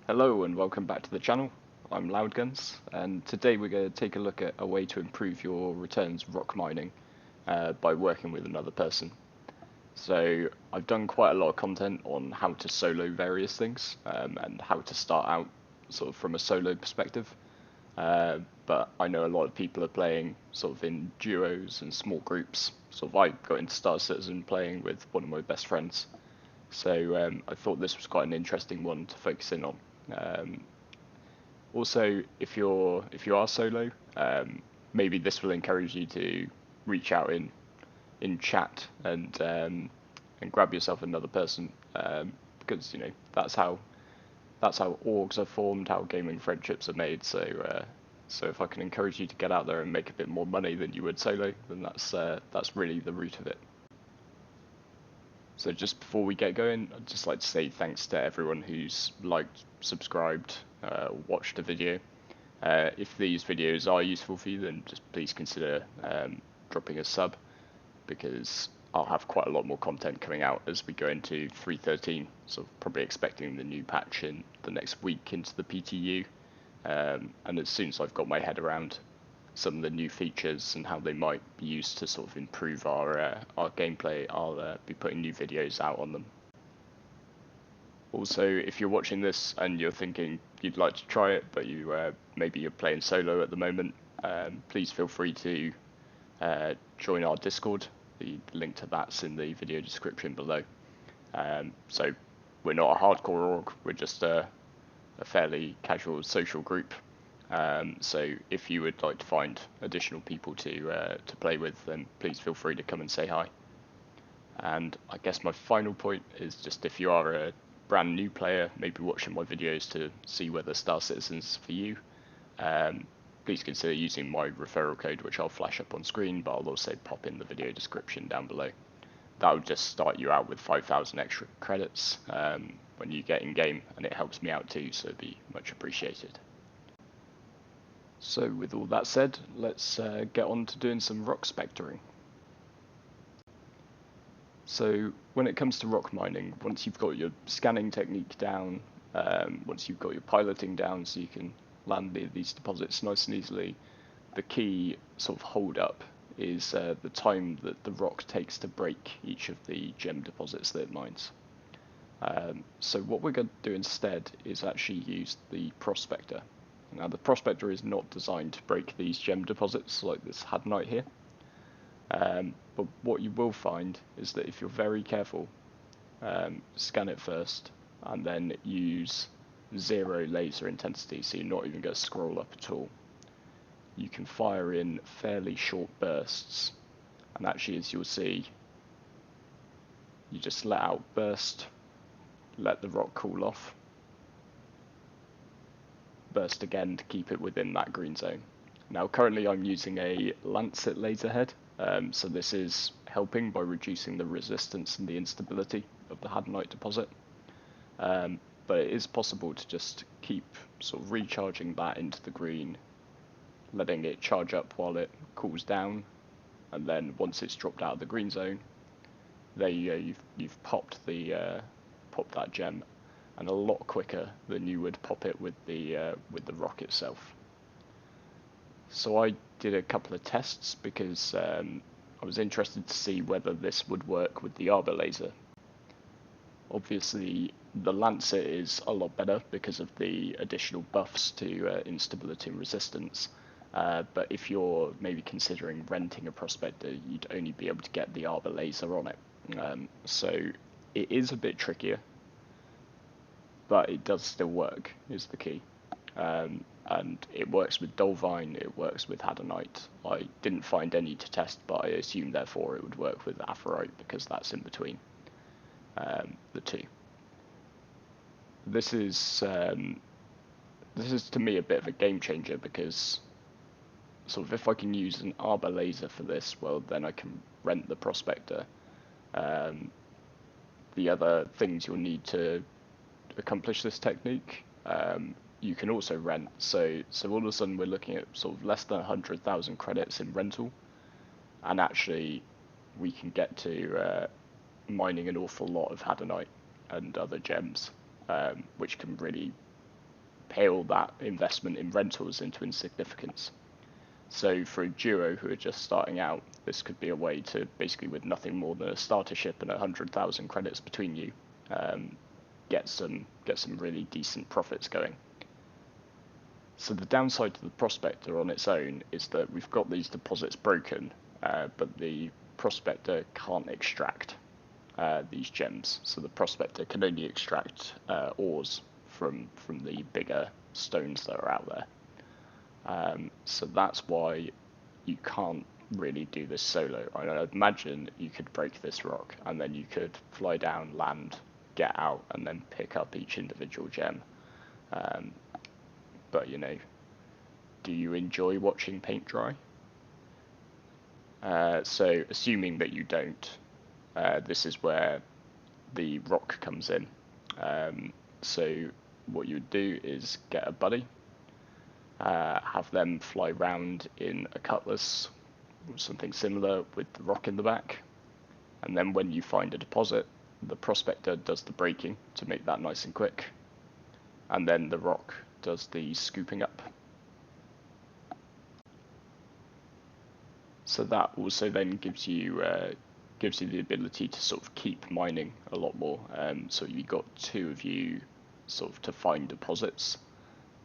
Hello and welcome back to the channel. I'm Loudguns, and today we're going to take a look at a way to improve your returns rock mining by working with another person. So I've done quite a lot of content on how to solo various things and how to start out sort of from a solo perspective. But I know a lot of people are playing sort of in duos and small groups. Sort of I got into Star Citizen playing with one of my best friends. So I thought this was quite an interesting one to focus in on. Also, if you are solo, maybe this will encourage you to reach out in chat and grab yourself another person, because that's how orgs are formed, how gaming friendships are made. So if I can encourage you to get out there and make a bit more money than you would solo, then that's really the root of it. So just before we get going, I'd just like to say thanks to everyone who's liked, subscribed, watched the video. If these videos are useful for you, then just please consider dropping a sub, because I'll have quite a lot more content coming out as we go into 3.13, so probably expecting the new patch in the next week into the PTU, and as soon as I've got my head around some of the new features and how they might be used to sort of improve our gameplay, I'll be putting new videos out on them. Also, if you're watching this and you're thinking you'd like to try it, but maybe you're playing solo at the moment, please feel free to join our Discord. The link to that's in the video description below. So we're not a hardcore org, we're just a fairly casual social group. So if you would like to find additional people to play with, then please feel free to come and say hi. And I guess my final point is just if you are a brand new player, maybe watching my videos to see whether Star Citizen's for you, please consider using my referral code, which I'll flash up on screen, but I'll also pop in the video description down below. That will just start you out with 5,000 extra credits when you get in game, and it helps me out too, so it'd be much appreciated. So with all that said, let's get on to doing some ROCSpectoring. So when it comes to rock mining, once you've got your scanning technique down, once you've got your piloting down so you can land these deposits nice and easily, the key sort of hold up is the time that the rock takes to break each of the gem deposits that it mines. So what we're going to do instead is actually use the Prospector. Now the Prospector is not designed to break these gem deposits like this hadnite here, but what you will find is that if you're very careful, scan it first and then use 0 laser intensity, so you're not even going to scroll up at all. You can fire in fairly short bursts, and actually, as you'll see, you just let out burst, let the rock cool off, burst again to keep it within that green zone. Now currently I'm using a Lancet laser head, so this is helping by reducing the resistance and the instability of the hadonite deposit, but it is possible to just keep sort of recharging that into the green, letting it charge up while it cools down, and then once it's dropped out of the green zone, there you go, you've popped that gem, and a lot quicker than you would pop it with the rock itself. So I did a couple of tests because I was interested to see whether this would work with the Arbor laser. Obviously the Lancet is a lot better because of the additional buffs to instability and resistance, but if you're maybe considering renting a Prospector, you'd only be able to get the Arbor laser on it. So it is a bit trickier, but it does still work, is the key. And it works with Dolvine, it works with Hadonite. I didn't find any to test, but I assume therefore it would work with Aphorite because that's in between the two. This is to me a bit of a game changer, because sort of if I can use an Arbor laser for this, well then I can rent the Prospector. The other things you'll need to accomplish this technique, you can also rent, so all of a sudden we're looking at sort of less than 100,000 credits in rental, and actually we can get to mining an awful lot of hadonite and other gems, which can really pale that investment in rentals into insignificance. So for a duo who are just starting out, this could be a way to, basically with nothing more than a starter ship and 100,000 credits between you, get some really decent profits going. So the downside to the Prospector on its own is that we've got these deposits broken, but the Prospector can't extract these gems. So the Prospector can only extract ores from the bigger stones that are out there. So that's why you can't really do this solo. I'd imagine you could break this rock and then you could fly down, land, get out, and then pick up each individual gem. But you know, do you enjoy watching paint dry? So assuming that you don't, this is where the ROC comes in. So what you would do is get a buddy, have them fly round in a cutlass or something similar with the ROC in the back, and then when you find a deposit, the Prospector does the braking to make that nice and quick, and then the ROC does the scooping up. So that also then gives you the ability to sort of keep mining a lot more. So you've got two of you sort of to find deposits,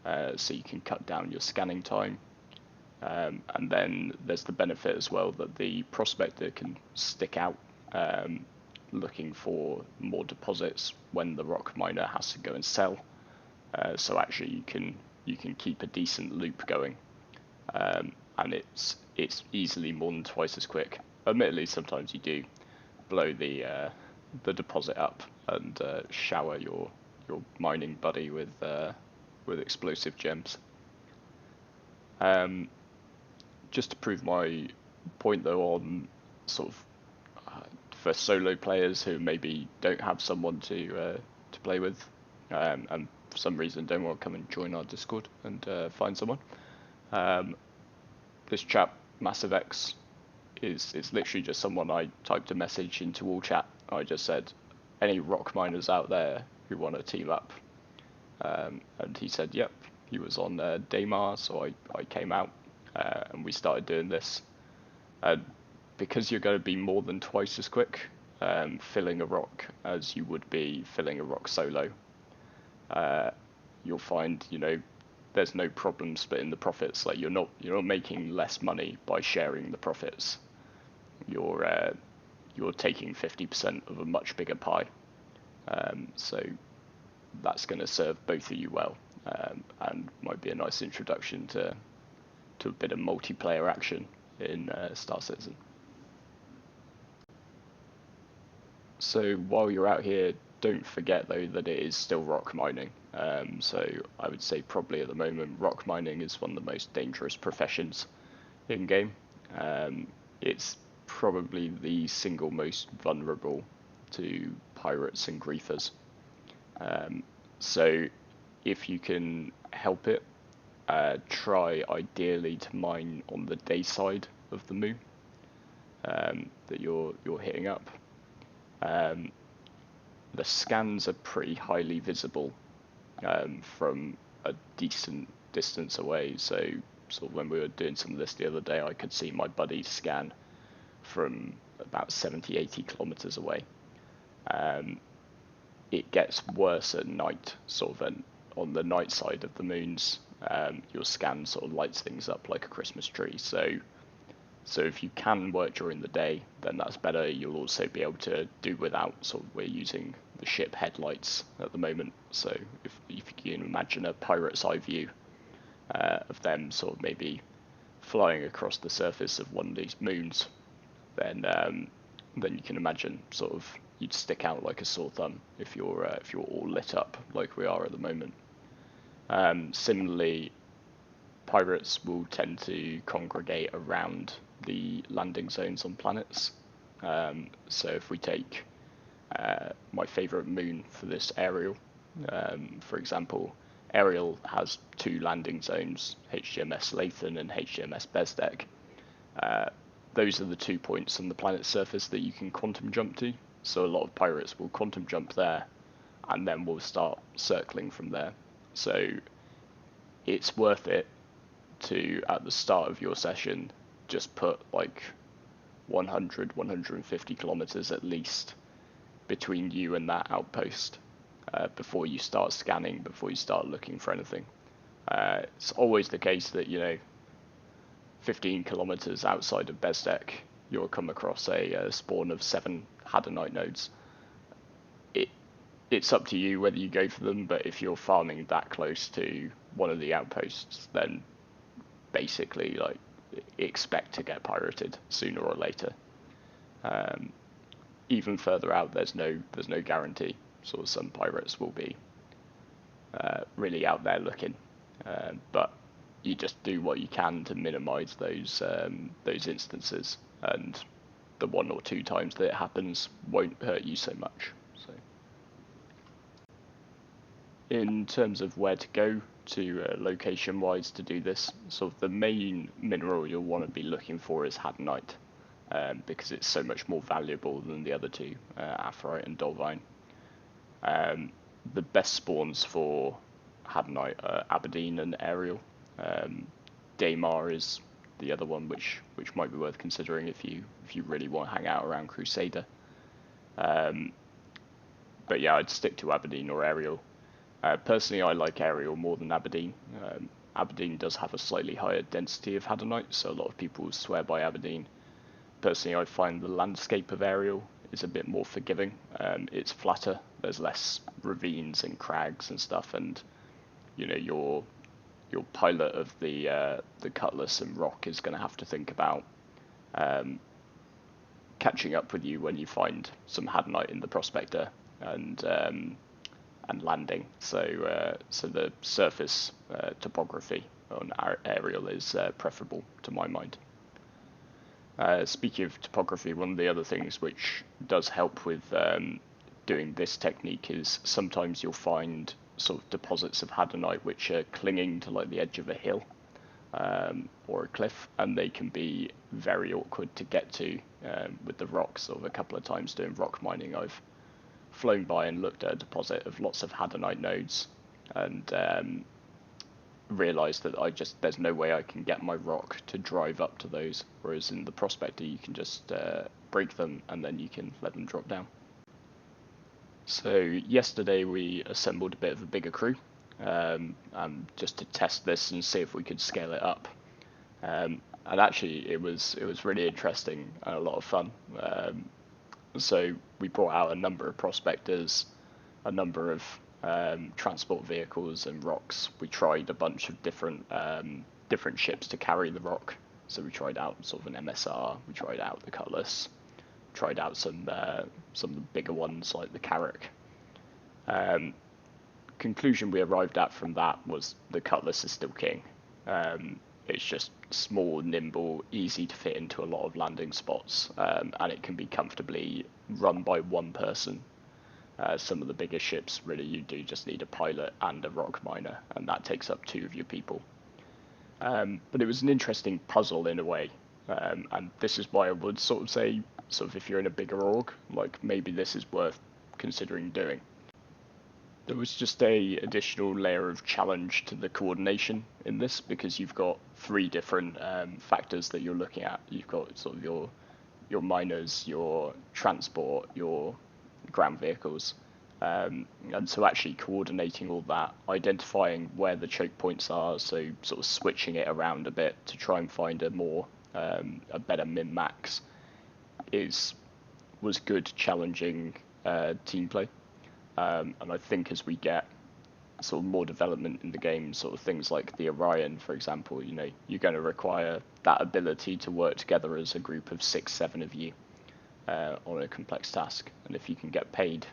so you can cut down your scanning time. And then there's the benefit as well that the Prospector can stick out looking for more deposits when the ROC miner has to go and sell. So actually you can keep a decent loop going, and it's easily more than twice as quick. Admittedly, sometimes you do blow the deposit up and shower your mining buddy with explosive gems. Just to prove my point though, on sort of for solo players who maybe don't have someone to play with, and for some reason don't want to come and join our Discord and find someone, this chap Massive X is literally just someone I typed a message into all chat. I just said, any ROC miners out there who want to team up, and he said yep. He was on Daymar, so I came out, and we started doing this. Because you're going to be more than twice as quick filling a ROC as you would be filling a ROC solo, you'll find, you know, there's no problem splitting the profits. Like you're not making less money by sharing the profits. You're taking 50% of a much bigger pie. So that's going to serve both of you well, and might be a nice introduction to a bit of multiplayer action in Star Citizen. So while you're out here, don't forget though that it is still ROC mining. So I would say probably at the moment ROC mining is one of the most dangerous professions in game. It's probably the single most vulnerable to pirates and griefers. So if you can help it, try ideally to mine on the day side of the moon that you're hitting up. The scans are pretty highly visible from a decent distance away. So sort of when we were doing some of this the other day, I could see my buddy scan from about 70-80 kilometers away. It gets worse at night, sort of on the night side of the moons. Your scan sort of lights things up like a Christmas tree. So if you can work during the day, then that's better. You'll also be able to do without, sort of, we're using the ship headlights at the moment. So if you can imagine a pirate's eye view of them sort of maybe flying across the surface of one of these moons, then you can imagine sort of you'd stick out like a sore thumb if you're all lit up like we are at the moment. Similarly, pirates will tend to congregate around the landing zones on planets. So if we take my favourite moon for this, Ariel, for example, Ariel has two landing zones, HGMS Lathan and HGMS Bezdek. Those are the 2 points on the planet's surface that you can quantum jump to. So a lot of pirates will quantum jump there, and then we'll start circling from there. So it's worth it to, at the start of your session, just put like 100, 150 kilometers at least between you and that outpost before you start scanning, before you start looking for anything. It's always the case that, 15 kilometers outside of Bezdek, you'll come across a spawn of 7 Hadanite nodes. It's up to you whether you go for them, but if you're farming that close to one of the outposts, then basically expect to get pirated sooner or later. Even further out, there's no guarantee. So some pirates will be really out there looking, but you just do what you can to minimise those instances, and the 1 or 2 times that it happens won't hurt you so much. So, in terms of where to go to location-wise to do this, sort of the main mineral you'll want to be looking for is Hadanite, because it's so much more valuable than the other two, Aphorite and Dolvine. The best spawns for Hadanite are Aberdeen and Ariel. Daymar is the other one, which might be worth considering if you really want to hang out around Crusader. But yeah, I'd stick to Aberdeen or Ariel. Personally, I like Ariel more than Aberdeen. Aberdeen does have a slightly higher density of Hadanite, so a lot of people swear by Aberdeen. Personally, I find the landscape of Ariel is a bit more forgiving. It's flatter, there's less ravines and crags and stuff, and your pilot of the Cutlass and ROC is going to have to think about catching up with you when you find some Hadanite in the Prospector and landing. So the surface topography on Ariel is preferable to my mind. Speaking of topography, one of the other things which does help with doing this technique is sometimes you'll find sort of deposits of Hadanite which are clinging to like the edge of a hill or a cliff, and they can be very awkward to get to with the rocks. Sort of a couple of times doing rock mining, I've flown by and looked at a deposit of lots of Hadanite nodes and realised that there's no way I can get my ROC to drive up to those, whereas in the Prospector you can just break them and then you can let them drop down. So yesterday we assembled a bit of a bigger crew just to test this and see if we could scale it up. And actually it was really interesting and a lot of fun. So we brought out a number of Prospectors, a number of transport vehicles and ROCs. We tried a bunch of different ships to carry the ROC. So we tried out sort of an MSR, we tried out the Cutlass, tried out some of the bigger ones like the Carrack. Conclusion we arrived at from that was the Cutlass is still king. It's just small, nimble, easy to fit into a lot of landing spots, and it can be comfortably run by one person. Some of the bigger ships, really, you do just need a pilot and a rock miner, and that takes up 2 of your people. But it was an interesting puzzle in a way, and this is why I would sort of say, if you're in a bigger org, like maybe this is worth considering doing. There was just a additional layer of challenge to the coordination in this, because you've got 3 different factors that you're looking at. You've got sort of your miners, your transport, your ground vehicles, and so actually coordinating all that, identifying where the choke points are, so sort of switching it around a bit to try and find a better min-max was good, challenging team play. And I think as we get sort of more development in the game, sort of things like the Orion, for example, you're going to require that ability to work together as a group of 6-7 of you on a complex task. And if you can get paid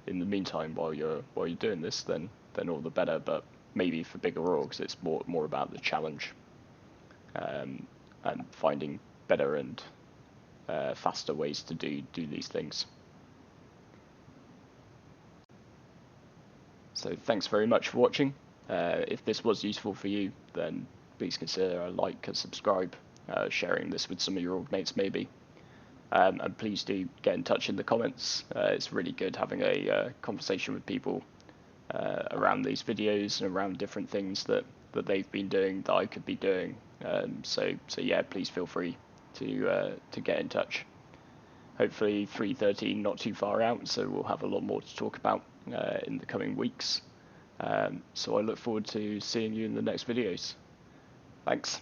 in the meantime while you're doing this, then all the better. But maybe for bigger orgs, it's more about the challenge and finding better and faster ways to do these things. So thanks very much for watching. If this was useful for you, then please consider a like and subscribe, sharing this with some of your old mates maybe. And please do get in touch in the comments. It's really good having a conversation with people around these videos and around different things that that they've been doing that I could be doing. So yeah, please feel free to get in touch. Hopefully 3.13 not too far out, so we'll have a lot more to talk about in the coming weeks. So I look forward to seeing you in the next videos. Thanks.